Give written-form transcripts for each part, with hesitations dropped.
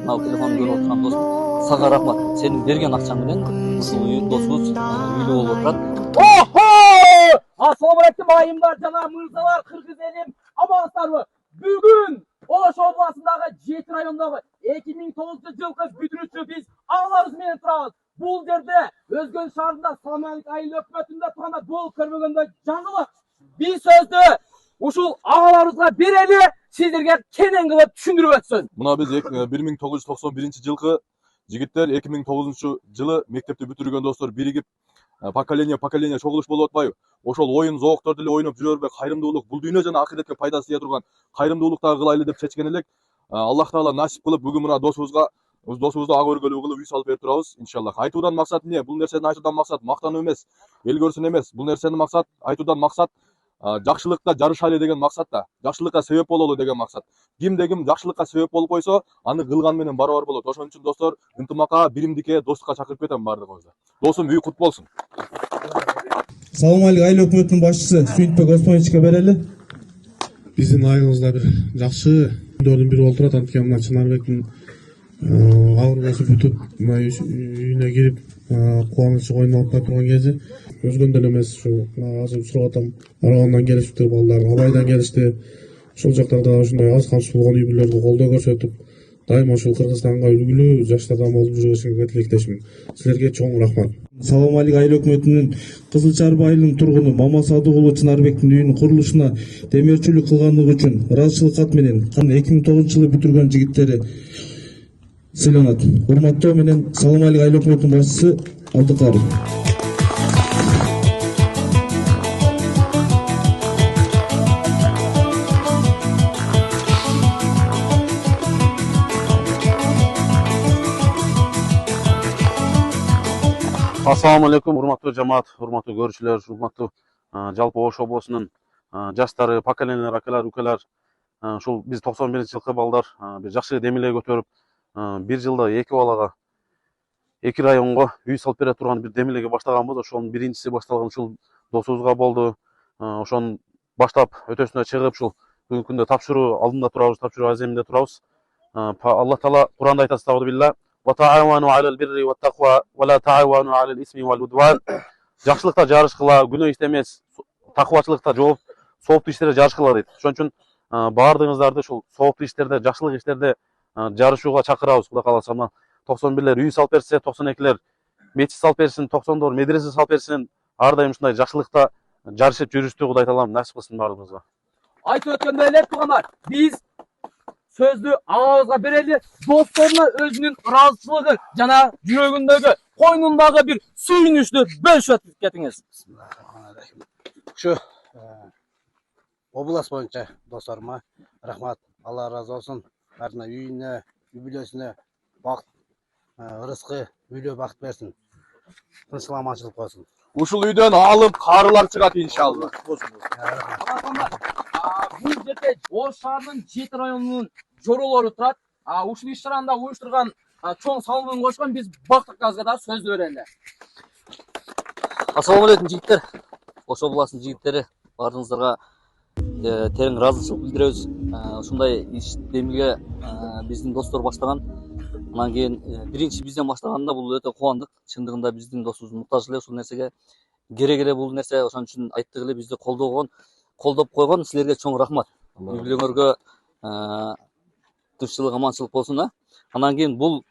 мына телефонду көрүп отурган досум, сага рахмат. Сенин берген акчаң менен ушул досубуз үйлүү болуп отурат. Охо! Assalamu alaikum айымдар жана мырзалар, кыргыз элим, амансыздарбы? Бүгүн Ош областындагы 7 райондогу 2009-жылкы бүтүрүүчү биз агаларыбыз менен турабыз. Бул жерде Өзгөн шаарында Саламалык айыл өкмөтүндө турганда болуп көрбөгөндөй жаңылык. Биз сөздү ушул агаларыбызга берели, сиздерге кенен кылып түшүндүрүп өтсүн. Мына биз 1991-жылкы жигиттер 2009-жылы мектепти бүтүргөн достор биригип поколение чогулуш болуп атпайбы? Ошол оюн зоокторду эле ойноп жүрө бербей, кайрымдуулук бул дүйнө жана акыретке пайдасы тие турган кайрымдуулуктарды кылайлы деп чечкен элек. Аллах таала насип кылып бүгүн мына досубузду ак өргөлүү кылып үй салып берип турабыз, иншаллах. Айтуудан максат эмне? Бул нерсени айтуудан максат мактануу эмес, эл көрсүн эмес. Бул нерсени максат айтуудан максат жакшылыкта жарышайлы деген максатта, жакшылыкка себеп бололу деген максат. Кимде ким жакшылыкка себеп болуп койсо, аны кылган менен барабар болот. Ошон үчүн достор, ынтымакка, биримдикке, достукка чакырып кетем бардыгыбызды. Досум, үй кут болсун. Саламалык айыл өкмөтүнүн башчысы Сүйүнтбек Осмоновичке берели. Биздин айылыбызда бир жакшы күндөрдүн бири болуп турат. Анткени мына Чынарбектин авырбосу бүтүп, мына үйүнө кирип, кубанычы койнуна алып турган кези өзгөндөн эмес, ушу азыр сурап атам, Арагандан келишиптир балдар, Абайдан келишти. Ошол жактарда ушундай аз камсыз болгон үй бүлөлөргө колдоо көрсөтүп, дайыма ушул Кыргызстанга үлгүлүү жаштардан болуп жүрүшүңөргө тилектешмин. Силерге чоң рахмат. Саламалык айыл өкмөтүнүн Кызыл Чарба айылынын тургуну Мама Садык уулу Чынарбектин үйүнүн курулушуна демөөрчүлүк кылганлыгы үчүн ыраазычылык кат менен 2009-жылы бүтүргөн жигиттери сыйланат. Урматтоо менен Саламалык айыл өкмөтүнүн башчысы Абдыкарым. Assalamu alaikum, урматтуу жамаат, урматтуу көрүүчүлөр, урматтуу жалпы Ош облусунун жаштары, поколениялар, акалар, укалар. Ушул биз 91-жылкы балдар бир жакшы демилге көтөрүп, бир жылда 2 балага 2 районго үй салып бере турган бир демилге баштаганбыз. Ошонун биринчиси башталган ушул досубузга болду. Ошон баштап өтөсүнө чыгып, ушул бүгүнкү күндө тапшыруу алдында турабыз, тапшыруу аземинде турабыз. Аллах таала Куранда айтат: وتعاونوا على البر والتقوى ولا تعاونوا على الإثم والعدوان. Жакшылыкта жарышкыла, күнөө иштемес, такыбачылыкта жооп, сооптуу иштерде жарышкыла дейт. Ошон үчүн баардыгыңыздарды ушул сооптуу иштерде, жакшылык иштерде жарышууга чакырабыз. Кудай кааласа, 91-лер үй салып берсе, 92-лер мечит салып берсин, 90-дор медресе салып берсин. Ар дайым ушундай жакшылыкта жарышып жүрүштү Кудай таалам насип кылсын баарыбызга. Айтып өткөндөй эле туугандар, биз сөздү агабызга берели, досторуна өзүнүн ыраазычылыгын жана жүрөгүндөгү, койнундагы бир сүйүнүчтү бөлүшүп кетиңиз. Ушу область боюнча досторума рахмат, Алла разы болсун. Баарына үйүнө, үй бүлөсүнө бакыт, ырыскы, үйлөө бакыт берсин. Тынччылык, аманчылык болсун. Ушул үйдөн алым карылар чыгат иншалла. Бул жерде Ош шаарынын 7 районунун жоролору турат. Ушул иш чараны уюштурган чоң салымын кошкон биз Бактыкказга да сөз берели. Ассаламу алейкум жигиттер. Ош областынын жигиттери, баарыңыздарга терең ыраазычылык билдиребиз. Ушундай иш демилге биздин достор баштаган. Анан кийин биринчи бизден баштаганда бул өтө кубандык. Чындыгында биздин досубуз муктаж эле ушул нерсеге. Керек эле бул нерсе, ошон үчүн айттык эле бизди колдоп койгон силерге чоң рахмат. Үй бүлөңөргө тынччылык, аманчылык болсун. Анан кийин бул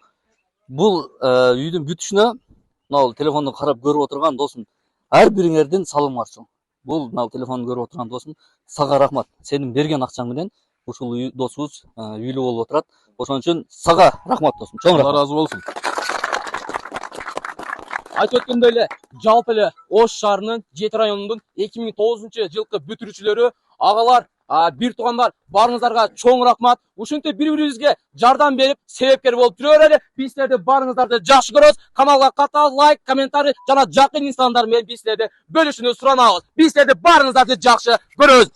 үйдүн бүтүшүнө мына телефонду карап көрүп отурган досум, ар бириңердин салымы бар чоң. Бул мына телефонду көрүп отурган досум, сага рахмат. Сенин берген акчаң менен ушул досубуз үйлүү болуп отурат. Ошон үчүн сага рахмат досум. Чоң рахмат. Алла разы болсун. Айтып өткөндөй эле, жалпы эле Ош шаарынын 7 районунун 2009-жылкы бүтүрүүчүлөрү, агалар, бир туугандар, баарыңыздарга чоң рахмат. Ушинтип бири-бирибизге жардам берип, себепкер болуп жүрө берели. Биз силерди баарыңыздарды жакшы көрөбүз. Каналга ката, лайк, комментарий жана жакын инстандар менен биз силерди бөлүшүүнү суранабыз. Биз силерди баарыңыздарды жакшы көрөбүз.